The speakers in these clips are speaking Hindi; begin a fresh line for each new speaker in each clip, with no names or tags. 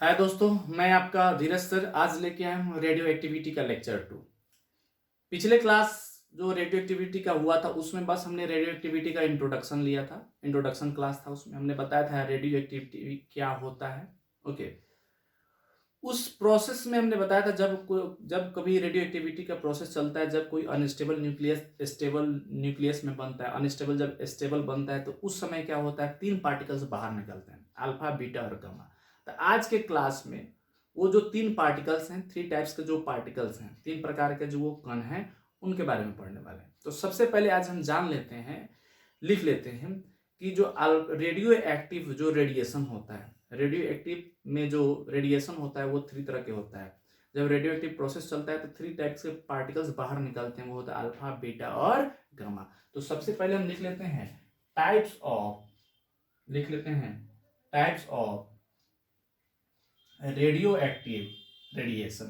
हाय दोस्तों, मैं आपका धीरज सर आज लेके आया हूँ रेडियो एक्टिविटी का लेक्चर 2। पिछले क्लास जो रेडियो एक्टिविटी का हुआ था उसमें बस हमने रेडियो एक्टिविटी का इंट्रोडक्शन लिया था। इंट्रोडक्शन क्लास था, उसमें हमने बताया था रेडियो एक्टिविटी क्या होता है। ओके, उस प्रोसेस में हमने बताया था जब कभी रेडियो एक्टिविटी का प्रोसेस चलता है, जब कोई अनस्टेबल न्यूक्लियस स्टेबल न्यूक्लियस में बनता है, अनस्टेबल जब स्टेबल बनता है तो उस समय क्या होता है, 3 पार्टिकल्स बाहर निकलते हैं, अल्फा बीटा और गामा। तो आज के क्लास में वो जो 3 पार्टिकल्स हैं, 3 टाइप्स के जो पार्टिकल्स हैं, 3 प्रकार के जो वो कण हैं, उनके बारे में पढ़ने वाले हैं। तो सबसे पहले आज हम जान लेते हैं, लिख लेते हैं कि जो रेडियो एक्टिव जो रेडिएशन होता है, रेडियो एक्टिव में जो रेडिएशन होता है वो 3 तरह के होता है। जब रेडियो एक्टिव प्रोसेस चलता है तो 3 टाइप्स के पार्टिकल्स बाहर निकलते हैं, वो होता है अल्फा बीटा और गामा। तो सबसे पहले हम लिख लेते हैं टाइप्स ऑफ, लिख लेते हैं types of radio active radiation,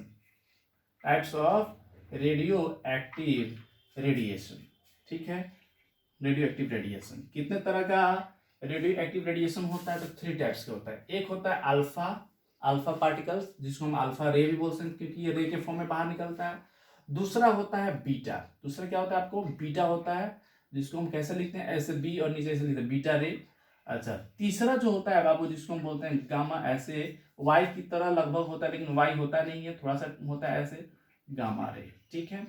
types of radio active radiation. ठीक है, रेडियो एक्टिव रेडिएशन कितने तरह का रेडियो एक्टिव रेडिएशन होता है? तो 3 टाइप्स के होता है। एक होता है अल्फा, अल्फा पार्टिकल्स, जिसको हम अल्फा रे भी बोल सकते हैं क्योंकि ये रे के फॉर्म में बाहर निकलता है। दूसरा होता है बीटा, दूसरा क्या होता है आपको? बीटा होता है, जिसको हम कैसे लिखते हैं? ऐसे बी और नीचे ऐसे लिखते हैं, बीटा रे। अच्छा, तीसरा जो होता है बाबू, जिसको हम बोलते हैं गामा, ऐसे वाई की तरह लगभग होता है लेकिन वाई होता नहीं है, थोड़ा सा होता है ऐसे, गामा रे। ठीक है,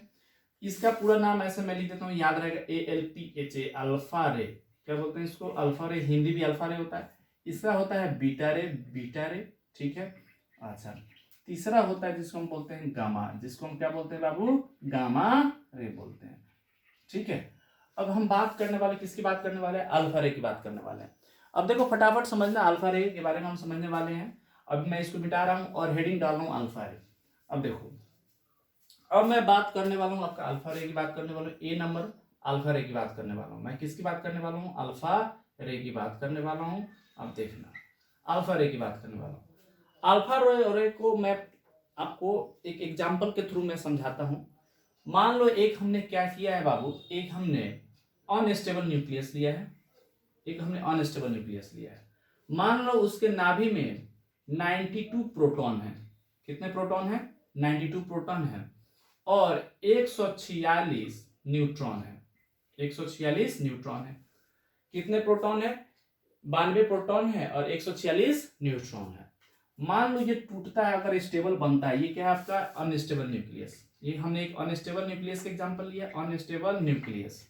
इसका पूरा नाम ऐसे मैं लिख देता हूँ, याद रहेगा, ALPHA, अल्फा रे। क्या बोलते हैं इसको? अल्फा रे, हिंदी भी अल्फा रे होता है। इसका होता है बीटा रे, बीटा रे। ठीक है, अच्छा, तीसरा होता है जिसको हम बोलते हैं गामा, जिसको हम क्या बोलते हैं बाबू? गामा रे बोलते हैं। ठीक है, अब हम बात करने वाले किसकी बात करने वाले हैं? अल्फा रे की बात करने वाले हैं। अब देखो फटाफट समझना, अल्फा रे के बारे में हम समझने वाले हैं। अब मैं इसको मिटा रहा हूँ और हेडिंग डाल रहा हूँ अल्फा रे। अब देखो, अब मैं बात करने वाला हूँ आपका अल्फा रे की बात करने वाला हूँ, ए नंबर अल्फा रे की बात करने वाला हूँ। मैं किसकी बात करने वाला हूँ? अल्फा रे की बात करने वाला हूँ। अब देखना, अल्फा रे की बात करने वाला हूँ। अल्फा रे को मैं आपको एक एग्जाम्पल के थ्रू मैं समझाता हूँ। मान लो एक हमने क्या किया है बाबू, एक हमने अनस्टेबल न्यूक्लियस लिया है, एक हमने अनस्टेबल न्यूक्लियस लिया है। मान लो उसके नाभि में 92 प्रोटॉन है। कितने प्रोटॉन है? 92 प्रोटॉन है और 146 न्यूट्रॉन है। 146 न्यूट्रॉन है। कितने प्रोटॉन है? 92 प्रोटॉन है और 146 न्यूट्रॉन है। मान लो ये टूटता है, अगर स्टेबल बनता है, ये क्या है आपका? Unstable nucleus. ये हमने एक अनस्टेबल न्यूक्लियस का एग्जांपल लिया, अनस्टेबल न्यूक्लियस।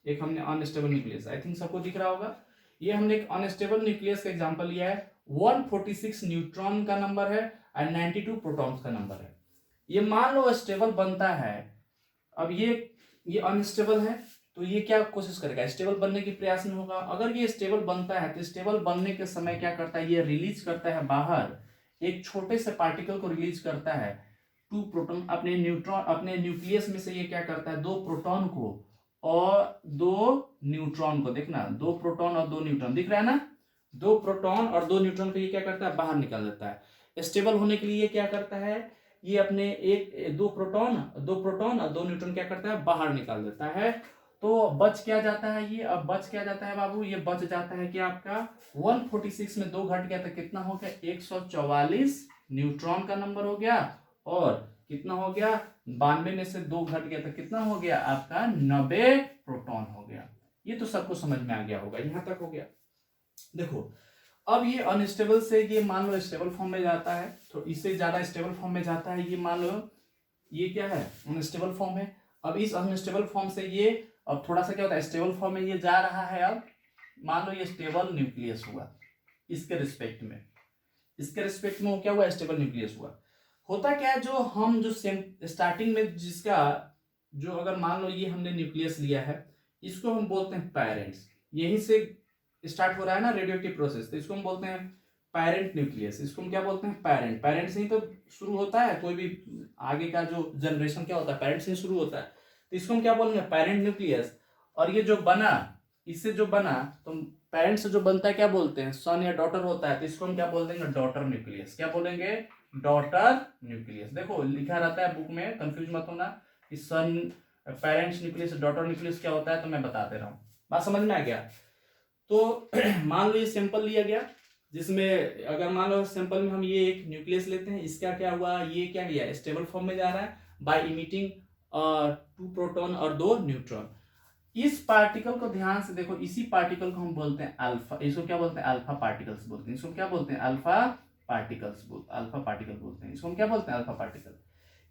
एक हमने अनस्टेबल न्यूक्लियस, आई थिंक सबको दिख रहा होगा। ये हमने एक अनस्टेबल न्यूक्लियस का एग्जांपल लिया है, 146 न्यूट्रॉन का नंबर है और 92 प्रोटॉन्स का नंबर है। ये मान लो स्टेबल बनता है। अब ये अनस्टेबल है, तो ये क्या कोशिश करेगा? स्टेबल बनने की प्रयास में होगा। अगर ये स्टेबल बनता है तो स्टेबल बनने के समय क्या करता है? ये रिलीज करता है बाहर, एक छोटे से पार्टिकल को रिलीज करता है, 2 प्रोटॉन अपने न्यूट्रॉन, अपने न्यूक्लियस में से ये क्या करता है? 2 प्रोटॉन को और 2 न्यूट्रॉन को, देखना 2 प्रोटॉन और 2 न्यूट्रॉन, दिख रहा है ना? 2 प्रोटॉन और 2 न्यूट्रॉन को ये क्या करता है? बाहर निकाल देता है। स्टेबल होने के लिए ये क्या करता है? ये अपने दो प्रोटॉन और 2 न्यूट्रॉन क्या करता है? बाहर निकाल देता है। तो बच क्या जाता है ये? अब बच क्या जाता है बाबू? ये बच जाता है कि आपका 146 में 2 घट गया तो कितना हो गया? 144 न्यूट्रॉन का नंबर हो गया। और कितना हो गया? 92 में से 2 घट गया तो कितना हो गया आपका? 90 प्रोटॉन हो गया। ये तो सबको समझ में आ गया होगा, यहां तक हो गया। देखो, अब ये अनस्टेबल से ये मान लो स्टेबल फॉर्म में जाता है, तो इससे ज्यादा स्टेबल फॉर्म में जाता है। ये मान लो ये क्या है? अनस्टेबल फॉर्म है। अब इस अनस्टेबल फॉर्म से ये अब थोड़ा सा क्या होता है? स्टेबल फॉर्म में ये जा रहा है। अब मान लो ये स्टेबल न्यूक्लियस हुआ, इसके रिस्पेक्ट में, इसके रिस्पेक्ट में वो क्या हुआ? स्टेबल न्यूक्लियस हुआ। होता क्या है, जो हम जो सेम स्टार्टिंग में जिसका जो, अगर मान लो ये हमने न्यूक्लियस लिया है, इसको हम बोलते हैं पेरेंट्स। यहीं से स्टार्ट हो रहा है ना रेडियोएक्टिव प्रोसेस, तो इसको हम बोलते हैं पेरेंट न्यूक्लियस। इसको हम क्या बोलते हैं? पेरेंट। पेरेंट से ही तो शुरू होता है, कोई भी आगे का जो जनरेशन क्या होता है? पेरेंट से ही शुरू होता है। तो इसको हम क्या बोलेंगे? Parent nucleus. और ये जो बना, इससे जो बना, तो पेरेंट से जो बनता है क्या बोलते हैं? सन या डॉटर होता है, तो इसको हम क्या बोल देंगे? Daughter nucleus. क्या बोलेंगे? Daughter nucleus. देखो लिखा रहता है बुक में, कंफ्यूज मत होना कि सन पेरेंट्स न्यूक्लियस डॉटर न्यूक्लियस क्या होता है, तो मैं बताते रहा हूँ। बात समझ में आ गया? तो मान लो ये सैंपल लिया गया, जिसमें अगर मान लो सिंपल में हम ये एक न्यूक्लियस लेते हैं, इसका क्या हुआ, ये क्या गया, स्टेबल फॉर्म में जा रहा है बाय इमिटिंग 2 प्रोटॉन और 2 न्यूट्रॉन। इस पार्टिकल को ध्यान से देखो, इसी पार्टिकल को हम बोलते हैं अल्फा, इसको क्या बोलते हैं, अल्फा पार्टिकल्स बोलते हैं, इसको क्या बोलते हैं, अल्फा पार्टिकल्स अल्फा पार्टिकल बोलते हैं, इसको हम क्या बोलते हैं, अल्फा पार्टिकल।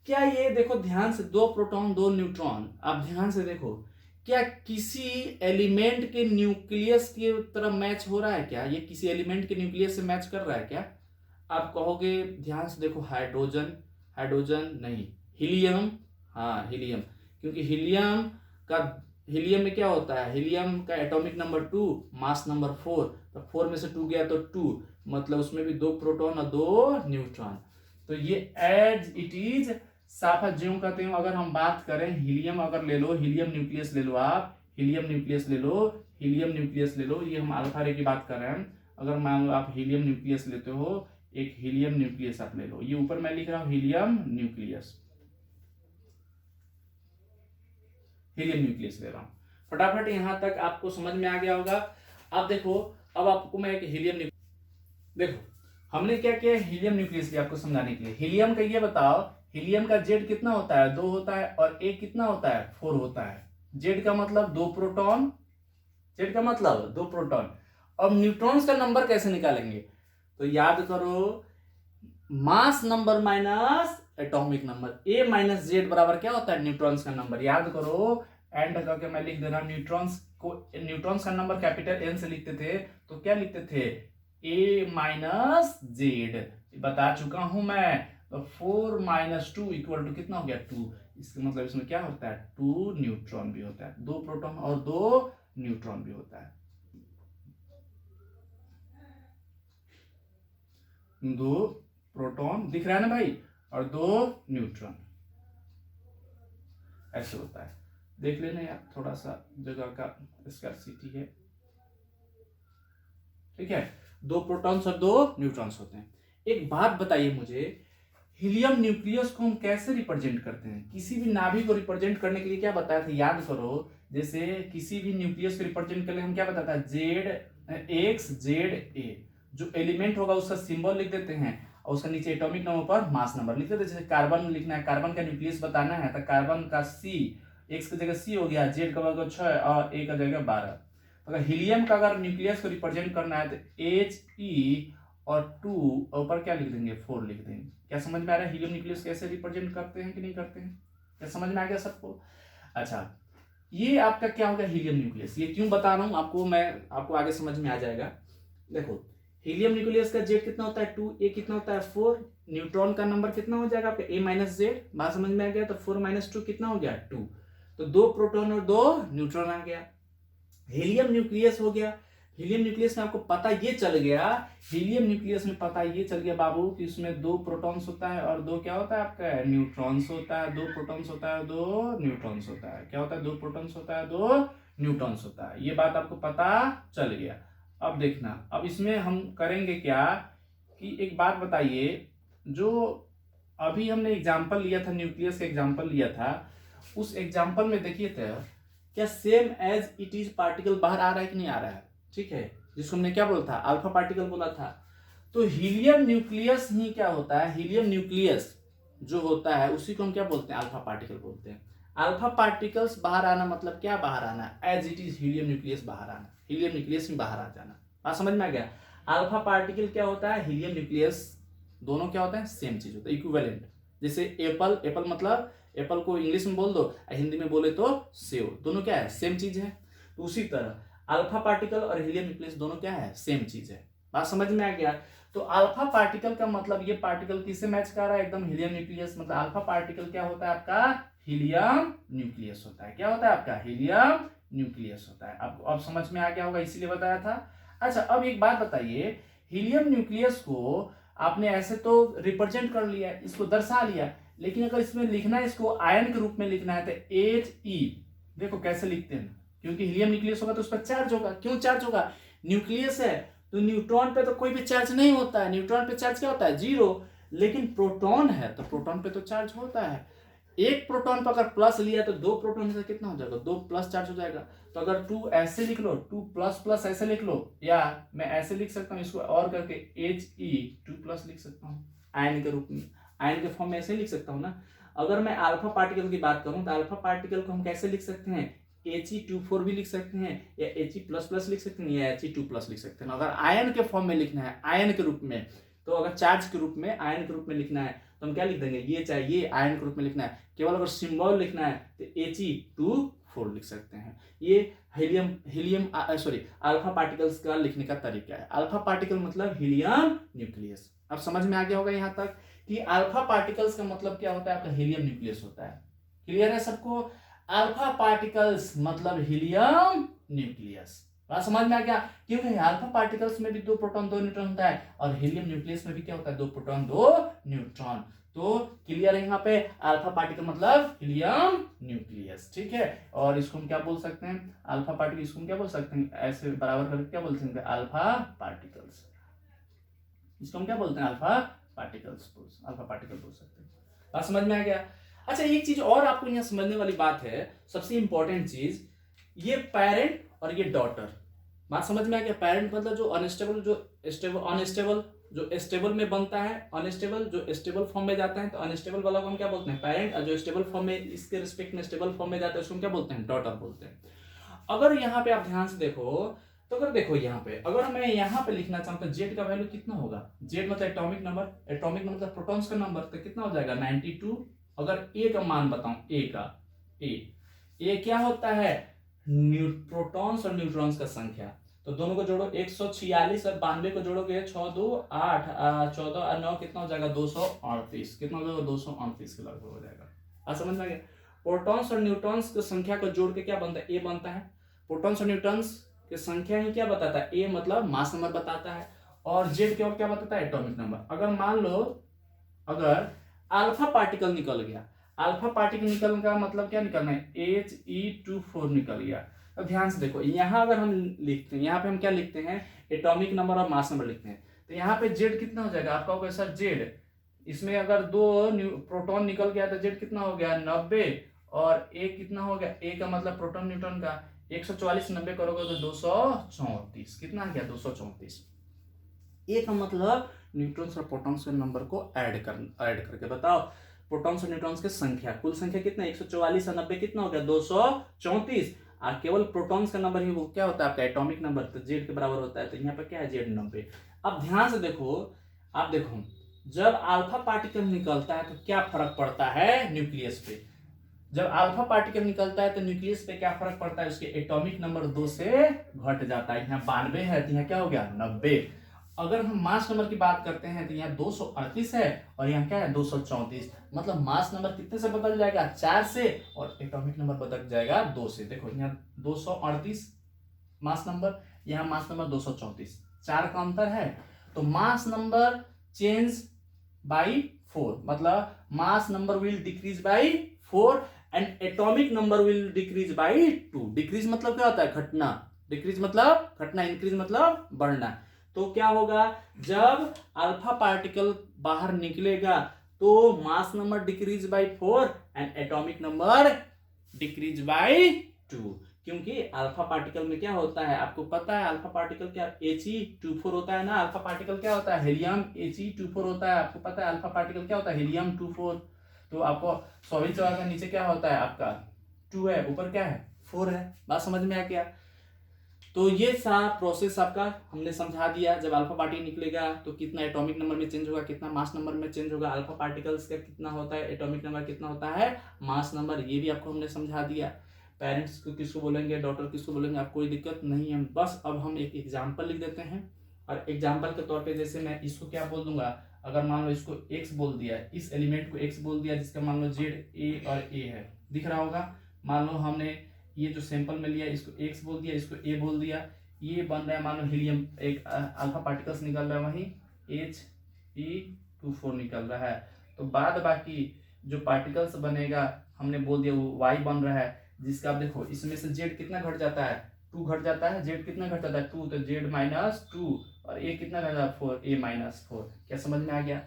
क्या ये देखो ध्यान से, 2 प्रोटॉन 2 न्यूट्रॉन, आप ध्यान से देखो, क्या किसी एलिमेंट के न्यूक्लियस की तरह मैच हो रहा है क्या, ये किसी एलिमेंट के न्यूक्लियस से मैच कर रहा है क्या? आप कहोगे ध्यान से देखो, हाइड्रोजन, हाइड्रोजन नहीं, हीलियम, हाँ हीलियम, क्योंकि हीलियम में क्या होता है, हीलियम का एटॉमिक नंबर 2, मास नंबर 4, तो 4 में से 2 गया तो 2, मतलब उसमें भी 2 प्रोटॉन और 2 न्यूट्रॉन। तो ये एज इट इज साफा ज्यों कहते हो। अगर हम बात करें हीलियम, अगर ले लो हीलियम न्यूक्लियस ले लो, आप हीलियम न्यूक्लियस ले लो, हीलियम न्यूक्लियस ले लो, ये हम अल्फा रे की बात कर रहे हैं। अगर मान लो आप हीलियम न्यूक्लियस लेते हो, एक हीलियम न्यूक्लियस आप ले लो, ये ऊपर मैं लिख रहा हूं हीलियम न्यूक्लियस, हीलियम न्यूक्लियस ले रहा हूं। फटाफट यहां तक आपको समझ में आ गया होगा। अब देखो, अब आपको मैं एक हीलियम देखो हमने क्या किया, हीलियम न्यूक्लियस लिया आपको समझाने के लिए। हीलियम का ये बताओ, हीलियम का जेड कितना होता है, 2 होता है, और ए कितना होता है, 4 होता है। जेड का मतलब 2 प्रोटॉन, जेड का मतलब 2 प्रोटॉन। अब न्यूट्रॉन्स का नंबर कैसे निकालेंगे, तो याद करो, mass number minus atomic number, A minus Z बराबर क्या होता है, न्यूट्रॉन्स का नंबर। याद करो, एंड करके मैं लिख दे रहा हूं, न्यूट्रॉन्स का नंबर कैपिटल एन से लिखते थे, तो क्या लिखते थे, ए माइनस जेड, बता चुका हूं मैं। तो 4 माइनस 2 इक्वल टू कितना हो गया, 2। इसका मतलब इसमें क्या होता है, 2 न्यूट्रॉन भी होता है, 2 प्रोटॉन और 2 न्यूट्रॉन भी होता है, 2 प्रोटॉन दिख रहा है ना भाई, और 2 न्यूट्रॉन, ऐसे होता है। देख लेना यार, थोड़ा सा जगह का स्कार्सिटी है, ठीक है। 2 प्रोटॉन्स और 2 न्यूट्रॉन्स होते हैं। एक बात बताइए मुझे, हीलियम न्यूक्लियस को हम कैसे रिप्रेजेंट करते हैं? किसी भी नाभिक को रिप्रेजेंट करने के लिए क्या बताया था, याद करो, जैसे किसी भी न्यूक्लियस को रिप्रेजेंट करने हम क्या बताता है, जेड एक्स जेड ए, जो एलिमेंट होगा उसका सिंबल लिख देते हैं, और उसका नीचे एटॉमिक नंबर पर मास नंबर लिख देते हैं। जैसे कार्बन लिखना है, कार्बन का न्यूक्लियस बताना है, तो कार्बन का सी, एक्स की जगह सी हो गया, जेड का जगह 6 और ए का जगह 12। अगर हीलियम का अगर न्यूक्लियस को रिप्रेजेंट करना है तो एच ई और 2 ऊपर क्या लिख देंगे, 4 लिख देंगे। क्या समझ में आ रहा है हीलियम न्यूक्लियस कैसे रिप्रेजेंट करते हैं कि नहीं करते हैं? क्या समझ में आ गया सबको? अच्छा, ये आपका क्या होगा, हीलियम न्यूक्लियस। ये क्यों बता रहा हूं आपको मैं, आपको आगे समझ में आ जाएगा। देखो, हीलियम न्यूक्लियस का जेड कितना होता है, 2, ए कितना होता है, 4, न्यूट्रॉन का नंबर कितना हो जाएगा आपका, ए माइनस जेड, बात समझ में आ गया। तो 4 माइनस 2 कितना हो गया, 2, तो 2 प्रोटॉन और 2 न्यूट्रॉन आ गया, हीलियम न्यूक्लियस हो गया। हीलियम न्यूक्लियस में आपको पता ये चल गया, हीलियम न्यूक्लियस में पता ये चल गया बाबू कि उसमें 2 प्रोटॉन्स होता है और 2 क्या होता है आपका, न्यूट्रॉन्स होता है। 2 प्रोटॉन्स होता है, 2 न्यूट्रॉन्स होता है। क्या होता है, 2 प्रोटॉन्स होता है, 2 न्यूट्रॉन्स होता है। ये बात आपको पता चल गया। अब देखना, अब इसमें हम करेंगे क्या कि एक बात बताइए, जो अभी हमने एग्जाम्पल लिया था, न्यूक्लियस का एग्जाम्पल लिया था, उस एग्जाम्पल में देखिए था, क्या same as it is particle बाहर आ रहा है कि नहीं आ रहा है, ठीक है, जिसको हमने क्या बोला था, अल्फा पार्टिकल बोला था। तो हीलियम न्यूक्लियस ही क्या होता है, हीलियम न्यूक्लियस जो होता है उसी को हम क्या बोलते हैं, अल्फा पार्टिकल बोलते हैं। अल्फा पार्टिकल्स बाहर आना मतलब क्या, बाहर आना, as it is helium nucleus बाहर आना, हीलियम न्यूक्लियस में बाहर आ जाना। बात समझ में आ गया? अल्फा पार्टिकल क्या होता है, हीलियम न्यूक्लियस, दोनों क्या होता है, सेम चीज होता है, इक्विवेलेंट। जैसे एप्पल, एप्पल मतलब एप्पल को इंग्लिश में बोल दो, हिंदी में बोले तो सेव, दोनों क्या है, सेम चीज है। तो उसी तरह अल्फा पार्टिकल और हीलियम न्यूक्लियस दोनों क्या है, सेम चीज है। बात समझ में आ गया? तो अल्फा पार्टिकल का मतलब, ये पार्टिकल किससे मैच कर रहा है, एकदम हीलियम न्यूक्लियस, मतलब अल्फा पार्टिकल क्या होता है आपका, हीलियम न्यूक्लियस होता है। क्या होता है आपका, हीलियम न्यूक्लियस होता है। आपको अब समझ में आ गया होगा, इसीलिए बताया था। अच्छा, अब एक बात बताइए, हीलियम न्यूक्लियस को आपने ऐसे तो रिप्रेजेंट कर लिया, इसको दर्शा लिया, लेकिन अगर इसमें लिखना है, इसको आयन के रूप में लिखना है, तो He, देखो कैसे लिखते हैं, क्योंकि हीलियम न्यूक्लियस होगा तो उस पर चार्ज होगा। क्यों चार्ज होगा, न्यूक्लियस है तो न्यूट्रॉन पे तो कोई भी चार्ज नहीं होता है, न्यूट्रॉन पे चार्ज क्या होता है, 0, लेकिन प्रोटॉन है तो प्रोटॉन पे तो चार्ज होता है। एक प्रोटॉन पर अगर प्लस लिया तो दो प्रोटॉन से कितना हो जाएगा, दो प्लस चार्ज हो जाएगा। तो अगर 2 ऐसे लिख लो, 2 प्लस प्लस ऐसे लिख लो, या मैं ऐसे लिख सकता हूँ इसको और करके He2+ लिख सकता हूँ आयन के रूप में, आयन के फॉर्म में ऐसे लिख सकता हूँ ना। अगर मैं अल्फा पार्टिकल की बात करूं तो अल्फा पार्टिकल को हम कैसे लिख सकते हैं, He2 भी लिख सकते हैं, या He++ लिख सकते हैं, या He2+ लिख सकते हैं। अगर आयन के फॉर्म में लिखना है, आयन के रूप में, तो अगर चार्ज के रूप में, आयन के रूप में लिखना है तो हम क्या लिख देंगे, ये चाहिए आयन के रूप में लिखना है। केवल अगर सिंबल लिखना है तो He2 लिख सकते हैं। ये हीलियम सॉरी अल्फा पार्टिकल्स का लिखने का तरीका है। अल्फा पार्टिकल मतलब हीलियम न्यूक्लियस। अब समझ में आ गया होगा यहाँ तक कि अल्फा पार्टिकल्स का मतलब क्या होता है, आपका हीलियम न्यूक्लियस होता है। क्लियर है सबको? अल्फा पार्टिकल्स मतलब हीलियम न्यूक्लियस। बात समझ में आ गया? क्योंकि अल्फा पार्टिकल्स में भी 2 प्रोटॉन 2 न्यूट्रॉन होता है, और हीलियम न्यूक्लियस में भी क्या होता है, 2 प्रोटॉन 2 न्यूट्रॉन। तो क्लियर है यहाँ पे, अल्फा पार्टिकल मतलब हीलियम न्यूक्लियस। ठीक है, और इसको हम क्या बोल सकते हैं, अल्फा पार्टिकल, इसको हम क्या बोल सकते हैं, ऐसे बराबर करके क्या बोल सकते हैं, अल्फा पार्टिकल्स। इसको हम क्या बोलते हैं, अल्फा पार्टिकल्स, अल्फा पार्टिकल बोल सकते हैं। बात समझ में आ गया? अच्छा, एक चीज और आपको यहाँ समझने वाली बात है, सबसे इंपॉर्टेंट चीज, ये पेरेंट और ये डॉटर। बात समझ में आ गया? पेरेंट मतलब जो अनस्टेबल, अनस्टेबल जो स्टेबल में बनता है, अनस्टेबल जो स्टेबल फॉर्म में जाता है, तो अनस्टेबल वाला को हम क्या बोलते हैं, पेरेंट, और जो स्टेबल फॉर्म में, इसके रिस्पेक्ट में स्टेबल फॉर्म में जाता है, उसको हम क्या बोलते हैं, डॉटर बोलते हैं। अगर यहाँ पे आप ध्यान से देखो, तो अगर देखो यहाँ पे, अगर मैं यहाँ पे लिखना चाहूँ तो जेड का वैल्यू कितना होगा, जेड मतलब एटॉमिक नंबर, एटॉमिक नंबर मतलब प्रोटॉन्स का नंबर, तो कितना हो जाएगा 92। अगर ए का मान बताऊं, ए का, ए क्या होता है, प्रोटॉन्स और न्यूट्रॉन्स का संख्या। तो दोनों को जोड़ो, 146 और 92 को जोड़ोगे, 6 2 8, 14 और 9 कितना हो जाएगा, 238। कितना हो जाएगा, 238 के लगभग हो जाएगा। आप समझ में आ गया? प्रोटॉन्स और न्यूट्रॉन्स की संख्या को जोड़ के क्या बनता है, ए बनता है। प्रोटॉन्स और न्यूट्रॉन्स की संख्या ही क्या बताता है, ए मतलब मास नंबर बताता है, और जेड क्या क्या बताता है, एटॉमिक नंबर। अगर मान लो अगर अल्फा पार्टिकल निकल गया, अल्फा पार्टिकल निकलने का मतलब क्या निकलना है, He2 निकल गया। तो ध्यान से देखो, यहाँ अगर हम लिखते हैं, यहाँ पे हम क्या लिखते हैं, एटॉमिक नंबर और मास नंबर लिखते हैं। तो यहाँ पे जेड कितना हो जाएगा, आपका होगा सर जेड, इसमें अगर 2 प्रोटॉन निकल गया तो जेड कितना हो गया 90, और ए कितना हो गया, ए का मतलब प्रोटॉन न्यूट्रॉन का, 144 90 करोगे तो 234। कितना आ गया, 234। ए का मतलब न्यूट्रॉन्स और प्रोटॉन्स के नंबर को ऐड करके बताओ, प्रोटॉन्स और न्यूट्रॉन्स की संख्या, कुल संख्या कितना, 144 और 90 कितना हो गया, 234। केवल प्रोटॉन्स का नंबर ही वो क्या होता है, आपका एटॉमिक नंबर, तो जेड के बराबर होता है। तो यहाँ पर क्या है, जेड 90। अब ध्यान से देखो, आप देखो, जब अल्फा पार्टिकल निकलता है तो क्या फर्क पड़ता है न्यूक्लियस पे, जब अल्फा पार्टिकल निकलता है तो न्यूक्लियस पे क्या फर्क पड़ता है, उसके एटॉमिक नंबर 2 से घट जाता है। यहाँ 92 है तो यहाँ क्या हो गया, 90। अगर हम मास नंबर की बात करते हैं तो यहाँ 238 है, और यहाँ क्या है, 234। मतलब मास नंबर कितने से बदल जाएगा, 4 से, और एटॉमिक नंबर बदल जाएगा 2 से। देखो यहाँ 238 मास नंबर, यहाँ मास नंबर 234, 4 का अंतर है। तो मास नंबर चेंज बाई 4, मतलब mass number will decrease by 4 and atomic number will decrease by 2। Decrease मतलब क्या होता है, घटना, डिक्रीज मतलब घटना, इंक्रीज मतलब बढ़ना। तो क्या होगा, जब अल्फा पार्टिकल बाहर निकलेगा तो mass number decrease by 4 and atomic number decrease by 2। क्योंकि अल्फा पार्टिकल में क्या होता है, आपको पता है अल्फा पार्टिकल क्या, He2 होता है ना। अल्फा पार्टिकल क्या होता है, हीलियम He2 होता है। आपको पता है अल्फा पार्टिकल क्या होता है, हीलियम 2 तो आपको 24 का नीचे क्या होता है, आपका 2 है, ऊपर क्या है, 4 है। बात समझ में आ गया? तो ये सारा प्रोसेस आपका हमने समझा दिया। जब अल्फा पार्टिकल निकलेगा तो कितना एटॉमिक नंबर में चेंज होगा, कितना मास नंबर में चेंज होगा, अल्फा पार्टिकल्स का कितना होता है, एटॉमिक नंबर कितना होता है, मास नंबर, ये भी आपको हमने समझा दिया। पेरेंट्स को किसको बोलेंगे, डॉटर किसको बोलेंगे, आपको कोई दिक्कत नहीं है। बस अब हम एक एग्जाम्पल लिख देते हैं, और एग्जाम्पल के तौर पर जैसे मैं इसको क्या बोल दूंगा, अगर मान लो इसको x बोल दिया, इस एलिमेंट को x बोल दिया, जिसका मान लो जेड ए और ए है, दिख रहा होगा। मान लो हमने ये जो सैंपल में लिया, इसको x बोल दिया, इसको a बोल दिया, ये बन रहा है मान लो हीलियम, एक अल्फा पार्टिकल्स निकल रहा है, वहीं He2 निकल रहा है। तो बाद बाकी जो पार्टिकल्स बनेगा, हमने बोल दिया वो y बन रहा है, जिसका आप देखो इसमें से z कितना घट जाता है, 2 घट जाता है, z कितना घट जाता है, 2, तो z -2, और a कितना घट जाता है, 4, a -4। क्या समझ में आ गया?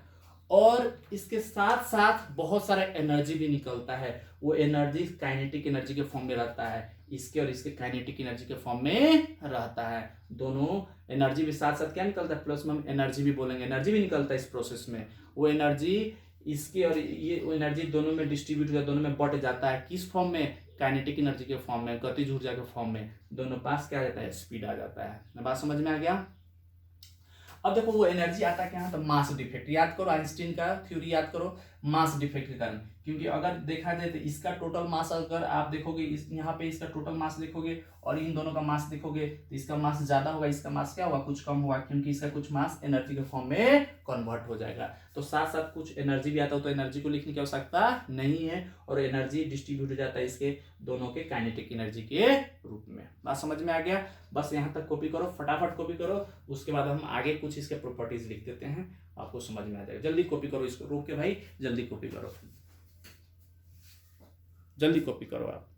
और इसके साथ साथ बहुत सारा एनर्जी भी निकलता है। वो एनर्जी काइनेटिक एनर्जी के फॉर्म में रहता है, इसके और इसके काइनेटिक एनर्जी के फॉर्म में रहता है। दोनों एनर्जी भी साथ साथ क्या निकलता है, प्लस में हम एनर्जी भी बोलेंगे, एनर्जी भी निकलता है इस प्रोसेस में। वो एनर्जी इसके और ये एनर्जी दोनों में डिस्ट्रीब्यूट हो, दोनों में बट जाता है। किस फॉर्म में, काइनेटिक एनर्जी के फॉर्म में, गतिज ऊर्जा के फॉर्म में। दोनों पास क्या आ जाता है, स्पीड आ जाता है। बात समझ में आ गया। अब देखो वो एनर्जी आता है क्या, तो मास डिफेक्ट। याद करो आइंस्टीन का थ्योरी, याद करो मास डिफेक्ट के कारण। क्योंकि अगर देखा जाए तो इसका टोटल मास अगर आप देखोगे, इस यहाँ पे इसका टोटल मास देखोगे और इन दोनों का मास देखोगे तो इसका मास ज्यादा होगा, इसका मास क्या होगा, कुछ कम होगा, क्योंकि इसका कुछ मास एनर्जी के फॉर्म में कन्वर्ट हो जाएगा। तो साथ साथ कुछ एनर्जी भी आता हो तो एनर्जी को लिखने की आवश्यकता नहीं है, और एनर्जी डिस्ट्रीब्यूट हो जाता है इसके दोनों के काइनेटिक एनर्जी के रूप में। बात समझ में आ गया। बस यहाँ तक कॉपी करो, फटाफट कॉपी करो, उसके बाद हम आगे कुछ इसके प्रॉपर्टीज लिख देते हैं, आपको समझ में आ जाएगा। जल्दी कॉपी करो, इसको रोक के भाई जल्दी कॉपी करो, जल्दी कॉपी करो आप।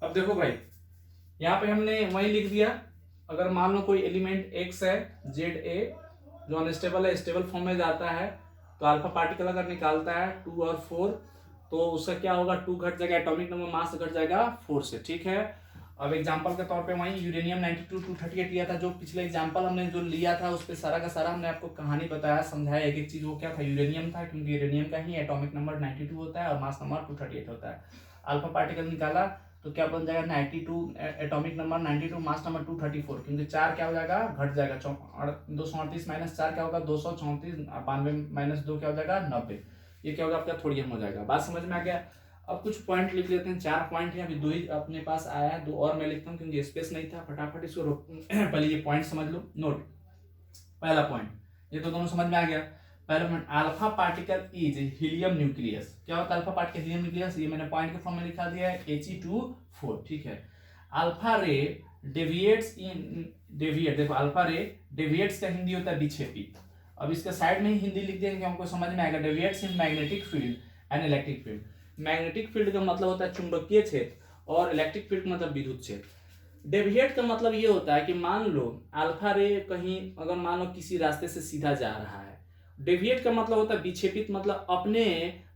अब देखो भाई यहाँ पे हमने वही लिख दिया। अगर मान लो कोई एलिमेंट एक्स है, जेड ए, जो अनस्टेबल है, स्टेबल फॉर्म में जाता है, तो अल्फा पार्टिकल अगर निकालता है 2 और 4, तो उसका क्या होगा, 2 घट जाएगा, एटॉमिक नंबर मास घट जाएगा 4 से। ठीक है। अब एग्जांपल के तौर पे वही यूरेनियम 92 238 लिया था, जो पिछले एग्जांपल हमने जो लिया था उस पर सारा का सारा हमने आपको कहानी बताया, समझाया एक एक चीज। वो क्या था, यूरेनियम था, क्योंकि यूरेनियम का ही एटॉमिक नंबर 92 होता है और मास नंबर 238 होता है। अल्फा पार्टिकल निकाला तो क्या बन जाएगा, 92 एटॉमिक नंबर 92, मास नंबर 234, क्योंकि 4 क्या हो जाएगा, घट जाएगा, 238 माइनस 4 क्या होगा, 234, 92 माइनस 2 क्या हो जाएगा, 90। ये क्या होगा आपका, थोड़ी हम हो जाएगा। बात समझ में आ गया। अब कुछ पॉइंट लिख लेते हैं, 4 पॉइंट है, अभी 2 ही अपने पास आया है, 2 और मैं लिखता हूँ क्योंकि स्पेस नहीं था। फटाफट इसको पहले ये पॉइंट समझ लो, नोट। पहला पॉइंट, ये तो दोनों समझ में आ गया। पहला point, alpha particle is helium nucleus. क्या होता है अल्फा पार्टिकल, हीलियम न्यूक्लियस, ये मैंने पॉइंट के फॉर्म में लिखा दिया है, He2 4। ठीक है। अल्फा रे डेविएट्स इन, डेविएट, देखो अल्फा रे डेविएट्स का हिंदी होता है विक्षेपित। अब इसके साइड में ही हिंदी लिख देंगे कि हमको समझ में आएगा। Deviates in magnetic field and electric field. Magnetic field का मतलब होता है चुंबकीय क्षेत्र, और इलेक्ट्रिक फील्ड का मतलब विद्युत क्षेत्र। डेविएट का मतलब ये होता है कि मान लो अल्फा रे कहीं अगर मान लो किसी रास्ते से सीधा जा रहा है, डेविएट का मतलब होता है विक्षेपित, मतलब अपने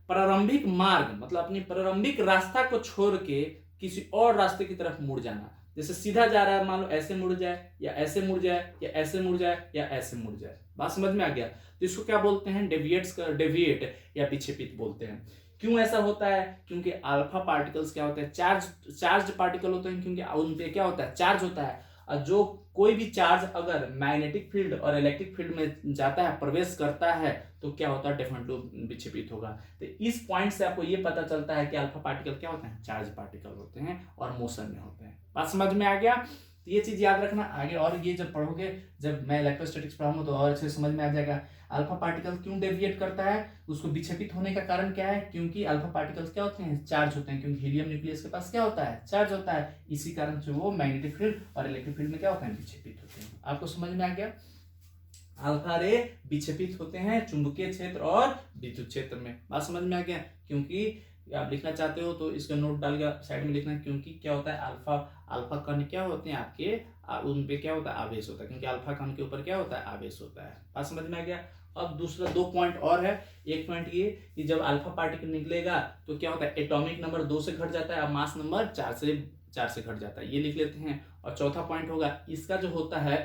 प्रारंभिक मार्ग, मतलब अपनी प्रारंभिक रास्ता को छोड़ के किसी और रास्ते की तरफ मुड़ जाना। जैसे सीधा जा रहा है, मान लो ऐसे मुड़ जाए या ऐसे मुड़ जाए या ऐसे मुड़ जाए या ऐसे मुड़ जाए। बात समझ में आ गया। तो इसको क्या बोलते हैं, डेविएट्स का, डेविएट या विक्षेपित बोलते हैं। क्यों ऐसा होता है, क्योंकि अल्फा पार्टिकल्स क्या होते हैं, चार्ज पार्टिकल होते हैं, क्योंकि उन पे क्या होता है, चार्ज होता है। और जो कोई भी चार्ज अगर मैग्नेटिक फील्ड और इलेक्ट्रिक फील्ड में जाता है, प्रवेश करता है, तो क्या होता है, डेफिनेटली विक्षेपित होगा। तो इस पॉइंट से आपको ये पता चलता है कि अल्फा पार्टिकल क्या होते हैं, चार्ज पार्टिकल होते हैं और मोशन में होते हैं। बात समझ में आ गया। तो ये चीज याद रखना आगे, और ये जब पढ़ोगे, जब मैं इलेक्ट्रोस्टैटिक्स पढ़ाऊंगा तो और अच्छे समझ में आ जाएगा। अल्फा पार्टिकल क्यों डेविएट करता है, उसको विक्षेपित होने का कारण क्या है, क्योंकि अल्फा पार्टिकल्स क्या होते हैं, चार्ज होते हैं, क्योंकि हीलियम न्यूक्लियस के पास क्या होता है, चार्ज होता है। इसी कारण से वो मैग्नेटिक फील्ड और इलेक्ट्रिक फील्ड में क्या होते हैं, विक्षेपित होते हैं। आपको समझ में आ गया। अल्फा रे विक्षेपित होते हैं चुंबकीय क्षेत्र और विद्युत क्षेत्र में। बात समझ में आ गया। क्योंकि आप लिखना चाहते हो तो इसका नोट डाल के साइड में लिखना, क्योंकि क्या होता है, अल्फा कण क्या होते हैं आपके, उन पे क्या होता है, आवेश होता है, क्योंकि अल्फा कण के ऊपर क्या होता है, आवेश होता है। बात समझ में आ गया। अब दूसरा 2 पॉइंट और है। एक पॉइंट ये कि जब अल्फा पार्टिकल निकलेगा तो क्या होता है, एटॉमिक नंबर 2 से घट जाता है और मास नंबर 4 से घट जाता है, ये लिख लेते हैं। और चौथा पॉइंट होगा इसका जो होता है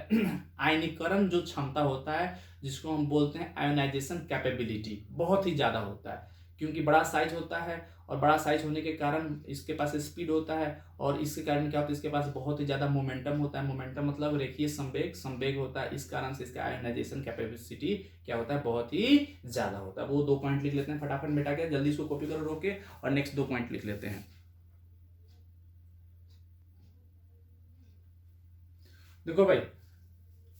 आयनीकरण जो क्षमता होता है, जिसको हम बोलते हैं आयोनाइजेशन कैपेबिलिटी, बहुत ही ज्यादा होता है, क्योंकि बड़ा साइज होता है और बड़ा साइज होने के कारण इसके पास स्पीड होता है, और इसके कारण क्या होता है, इसके पास बहुत ही ज्यादा मोमेंटम होता है। मोमेंटम मतलब रेखीय संवेग होता है। इस कारण से इसका आयोनाइजेशन कैपेसिटी क्या होता है, बहुत ही ज्यादा होता है। वो 2 पॉइंट लिख लेते हैं फटाफट बेटा के, जल्दी इसको कॉपी करो रोके, और नेक्स्ट 2 पॉइंट लिख लेते हैं। देखो भाई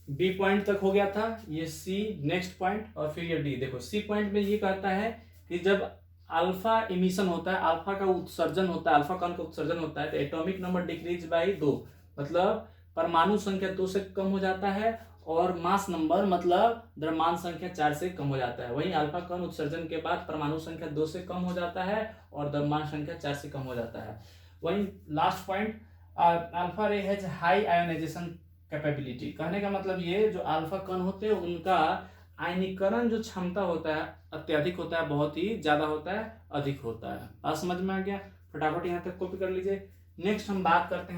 बी पॉइंट तक हो गया था, ये सी नेक्स्ट पॉइंट, और फिर ये डी। देखो सी पॉइंट में ये कहता है कि जब अल्फा इमिशन होता है, अल्फा का उत्सर्जन होता है, अल्फा कण का उत्सर्जन होता है, तो एटॉमिक नंबर डिक्रीज बाय 2, मतलब परमाणु संख्या 2 से कम हो जाता है, और मास नंबर मतलब द्रव्यमान संख्या 4 से कम हो जाता है। वहीं अल्फा कण उत्सर्जन के बाद परमाणु संख्या 2 से कम हो जाता है और द्रव्यमान संख्या 4 से कम हो जाता है। वहीं last point, alpha ray has high ionization capability, कहने का मतलब ये जो अल्फा कण होते हैं उनका आयनीकरण जो क्षमता होता है अत्यधिक होता है, बहुत ही ज्यादा होता है, अधिक होता है। बात समझ में आ गया? फटाफट यहाँ तक कॉपी कर लीजिए। नेक्स्ट हम बात करते हैं